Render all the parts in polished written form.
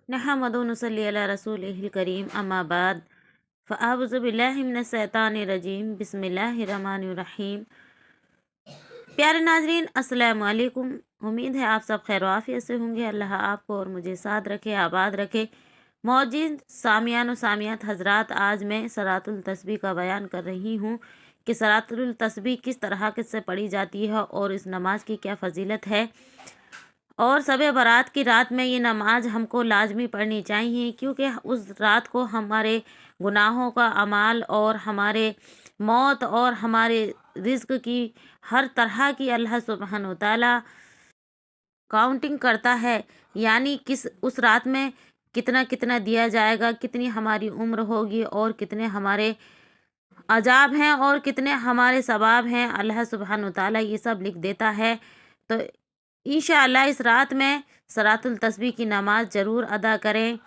नहमदु व नसल्ली अला रसूलिहिल करीम अम्मा बाद फ़अऊज़ु बिल्लाहि मिनश शैतानिर रजीम बिस्मिल्लाहिर रहमानिर रहीम। प्यारे नाजरीन, अस्सलामु अलैकुम। उम्मीद है आप सब खैर आफियत से होंगे। अल्लाह आपको और मुझे साथ रखे, आबाद रखे। मौजूद सामियान व सामियात हजरात, आज मैं सलातुल तस्बीह का बयान कर रही हूँ कि सलातुल तस्बीह किस तरह से पढ़ी जाती है और इस नमाज की क्या फजीलत है। और शब बारात की रात में ये नमाज हमको लाजमी पढ़नी चाहिए, क्योंकि उस रात को हमारे गुनाहों का अमाल और हमारे मौत और हमारे रिज़्क की हर तरह की अल्लाह सुब्हानहू तआला काउंटिंग करता है। यानी किस उस रात में कितना कितना दिया जाएगा, कितनी हमारी उम्र होगी और कितने हमारे अजाब हैं और कितने हमारे सवाब हैं, अल्लाह सुब्हानहू तआला ये सब लिख देता है। तो इंशाअल्लाह इस रात में सलातुल तस्बीह की नमाज ज़रूर अदा करें।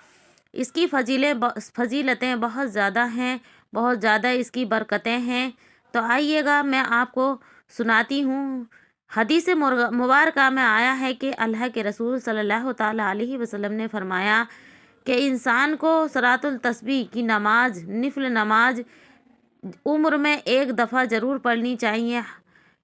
इसकी फजीलतें बहुत ज़्यादा हैं, बहुत ज़्यादा इसकी बरकतें हैं। तो आइएगा मैं आपको सुनाती हूँ। हदीस मुबारका में आया है कि अल्लाह के रसूल सल्लल्लाहु ताला अलैहि वसल्लम ने फरमाया कि इंसान को सलातुल तस्बीह की नमाज, निफल नमाज उम्र में एक दफ़ा ज़रूर पढ़नी चाहिए।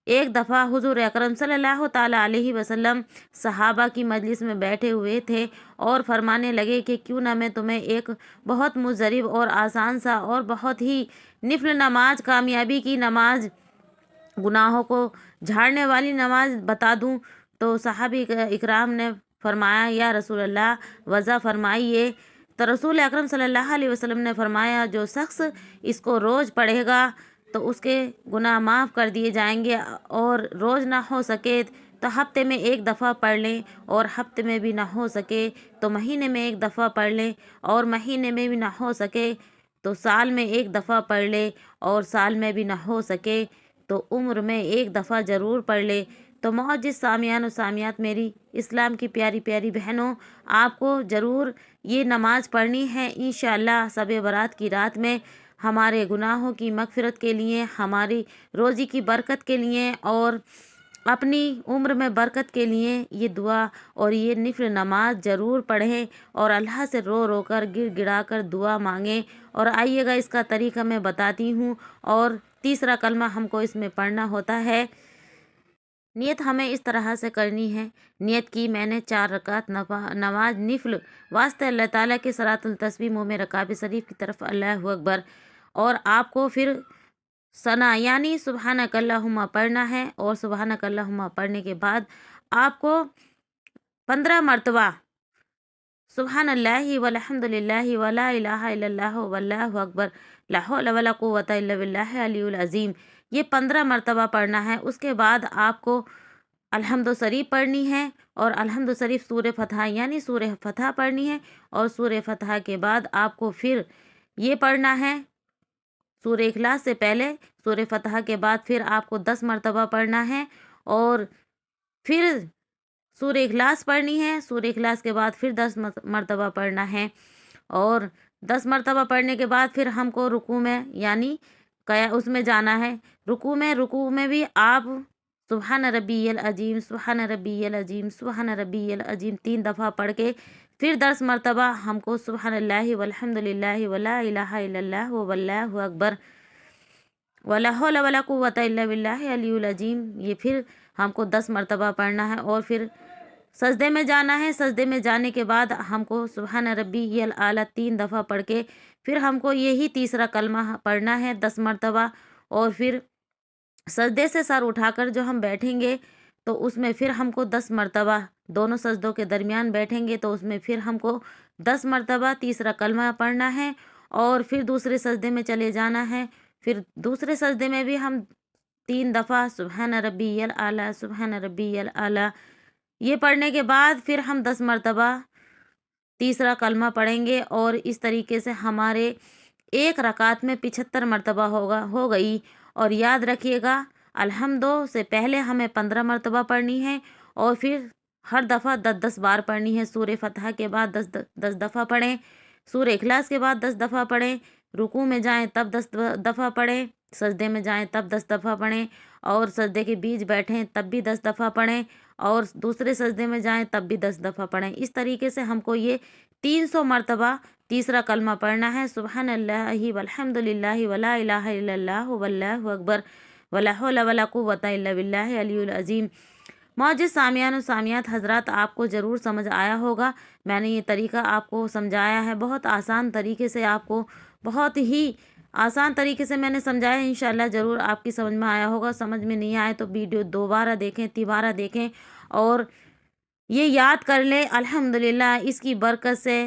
एक दफ़ा हुज़ूर अकरम सल्लल्लाहु ताला अलैहि वसल्लम सहाबा की मजलिस में बैठे हुए थे और फरमाने लगे कि क्यों ना मैं तुम्हें एक बहुत मुज़रिब और आसान सा और बहुत ही निफल नमाज, कामयाबी की नमाज, गुनाहों को झाड़ने वाली नमाज बता दूं। तो सहाबी इकराम ने फरमाया, या रसूल अल्लाह वज़ा फरमाइए। तो रसूल अकरम सल्लल्लाहु अलैहि वसल्लम ने फरमाया, जो शख्स इसको रोज़ पढ़ेगा तो उसके गुनाह माफ़ कर दिए जाएंगे, और रोज़ ना हो सके तो हफ्ते में एक दफ़ा पढ़ लें, और हफ्ते में भी ना हो सके तो महीने में एक दफ़ा पढ़ लें, और महीने में भी ना हो सके तो साल में एक दफ़ा पढ़ ले, और साल में भी ना हो सके तो उम्र में एक दफ़ा ज़रूर पढ़ ले। तो मौजूद सामियान और सामियात, मेरी इस्लाम की प्यारी प्यारी बहनों, आपको ज़रूर ये नमाज़ पढ़नी है इंशाअल्लाह शब बारात की रात में, हमारे गुनाहों की मग़फ़िरत के लिए, हमारी रोज़ी की बरकत के लिए और अपनी उम्र में बरकत के लिए ये दुआ और ये निफल नमाज ज़रूर पढ़ें और अल्लाह से रो रो कर, गिड़ गिड़ा कर दुआ मांगें। और आइएगा इसका तरीका मैं बताती हूँ। और तीसरा कलमा हमको इसमें पढ़ना होता है। नियत हमें इस तरह से करनी है। नियत की मैंने 4 रकात नमाज निफल वास्ते अल्लाह ताला के सलातुल तस्बीह मुँह में रकाब शरीफ की तरफ अल्लाहु अकबर। और आपको फिर सना यानी सुबहानक अल्लाहुम्मा पढ़ना है, और सुबहानक अल्लाहुम्मा पढ़ने के बाद आपको 15 मरतबा सुबहानल्लाहि वल्हम्दुलिल्लाहि वला इलाहा इल्लल्लाहु वल्लाहु अकबर ला हौला वला कुव्वता इल्ला बिल्लाहिल अलियुल अज़ीम, ये 15 मरतबा पढ़ना है। उसके बाद आपको अल्हम्दु शरीफ पढ़नी है, और अल्हम्दु शरीफ सूरह फतह यानी सूरह फतह पढ़नी है। और सूरह फतह के बाद आपको फिर ये पढ़ना है, सूरह इखलास से पहले सूरह फतह के बाद फिर आपको 10 मरतबा पढ़ना है, और फिर सूरह इखलास पढ़नी है। सूरह इखलास के बाद फिर 10 मरतबा पढ़ना है, और 10 मरतबा पढ़ने के बाद फिर हमको रुकू में यानी कया उसमें जाना है। रुकू में भी आप सुबहान रब्बियल अजीम, सुबहान रब्बियल अजीम, सुबहान रब्बियल अजीम 3 दफ़ा पढ़ के फिर 10 मरतबा हमको सुबहानल्लाहि वल्हम्दुलिल्लाहि वला इलाहा इल्लल्लाहु वल्लाहु अकबर वला हौला वला कुव्वता इल्ला बिल्लाहिल अलियुल अज़ीम, ये फिर हमको 10 मरतबा पढ़ना है। और फिर सजदे में जाना है। सजदे में जाने के बाद हमको सुबहान रब्बियल आला 3 दफ़ा पढ़ के फिर हमको यही तीसरा कलमा पढ़ना है 10 मरतबा। और फिर सजदे से सर उठाकर जो हम बैठेंगे तो उसमें फिर हमको 10 मरतबा, दोनों सजदों के दरमियान बैठेंगे तो उसमें फिर हमको 10 मरतबा तीसरा कलमा पढ़ना है। और फिर दूसरे सजदे में चले जाना है। फिर दूसरे सजदे में भी हम 3 दफ़ा सुबहान रब्बियल आला, सुबहान रब्बियल आला, ये पढ़ने के बाद फिर हम 10 मरतबा तीसरा कलमा पढ़ेंगे। और इस तरीके से हमारे एक रकात में 75 मरतबा हो गई। और याद रखिएगा, अल्हम्दो से पहले हमें 15 मरतबा पढ़नी है, और फिर हर दफ़ा 10-10 बार पढ़नी है। सूरह फतह के बाद 10 दफ़ा पढ़ें, सूरह इखलास के बाद 10 दफ़ा पढ़ें, रुकू में जाएं तब 10 दफ़ा पढ़ें, सजदे में जाएं तब 10 दफ़ा पढ़ें, और सजदे के बीच बैठें तब भी 10 दफ़ा पढ़ें, और दूसरे सजदे में जाएं तब भी 10 दफ़ा पढ़ें। इस तरीके से हमको ये 300 मरतबा तीसरा कलमा पढ़ना है, सुबहानल्लाहि वल्हम्दुलिल्लाहि वला इलाहा इल्लल्लाहु वल्लाहु अकबर वला हौला वला कुव्वता इल्ला बिल्लाहि अलियुल अज़ीम। मौजूद सामियान और सामियात हजरात, आपको ज़रूर समझ आया होगा। मैंने ये तरीका आपको समझाया है, बहुत आसान तरीके से, आपको बहुत ही आसान तरीके से मैंने समझाया है। इंशाल्लाह ज़रूर आपकी समझ में आया होगा। समझ में नहीं आए तो वीडियो दोबारा देखें, तिबारा देखें और ये याद कर ले अल्हम्दुलिल्लाह इसकी बरकत से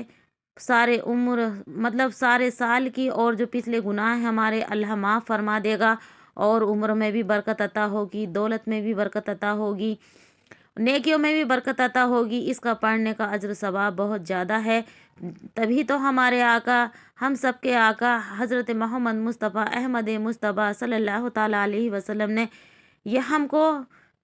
सारे उम्र मतलब सारे साल की और जो पिछले गुनाह हैं हमारे अल्लाह माफ़ फरमा देगा और उम्र में भी बरकत अता होगी, दौलत में भी बरकत अता होगी, नेकियों में भी बरकत अता होगी। इसका पढ़ने का अज्र सवाब बहुत ज़्यादा है। तभी तो हमारे आका, हम सबके आका हज़रत मोहम्मद मुस्तफ़ा अहमद मुस्तफ़ा सल्लल्लाहु ताला अलैहि वसल्लम ने यह हमको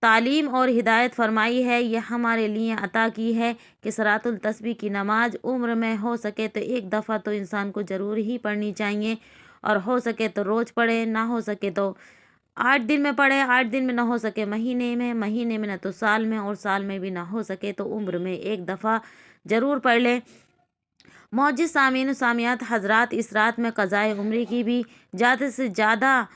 तालीम और हिदायत फरमाई है, यह हमारे लिए अता की है कि सलातुल तस्बीह की नमाज उम्र में हो सके तो एक दफ़ा तो इंसान को ज़रूर ही पढ़नी चाहिए और हो सके तो रोज़ पढ़े, ना हो सके तो 8 दिन में पढ़े, 8 दिन में ना हो सके महीने में, महीने में ना तो साल में और साल में भी ना हो सके तो उम्र में एक दफ़ा ज़रूर पढ़ ले। मौजूद सामीन सामियात हजरात, इस रात में क़ज़ाए उम्री की भी ज़्यादा से ज़्यादा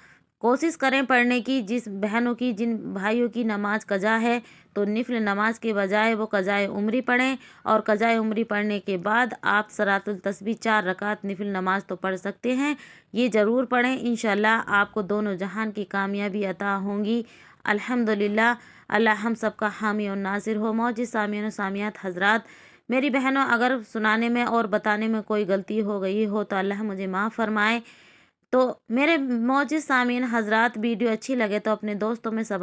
कोशिश करें पढ़ने की। जिस बहनों की, जिन भाइयों की नमाज क़ज़ा है तो निफिल नमाज के बजाय वो क़ज़ाए उम्री पढ़ें और क़ज़ाए उम्री पढ़ने के बाद आप सलातुल तस्बीह 4 रकात निफिल नमाज तो पढ़ सकते हैं। ये ज़रूर पढ़ें, इंशाल्लाह आपको दोनों जहान की कामयाबी अता होंगी। अल्हम्दुलिल्लाह, अल्लाह हम सबका हामी और नासिर हो। मौजूद सामीन और सामियात हजरात, मेरी बहनों, अगर सुनाने में और बताने में कोई गलती हो गई हो तो अल्लाह मुझे माफ़ फरमाए। तो मेरे मौजूद सामीन हजरात, वीडियो अच्छी लगे तो अपने दोस्तों में सब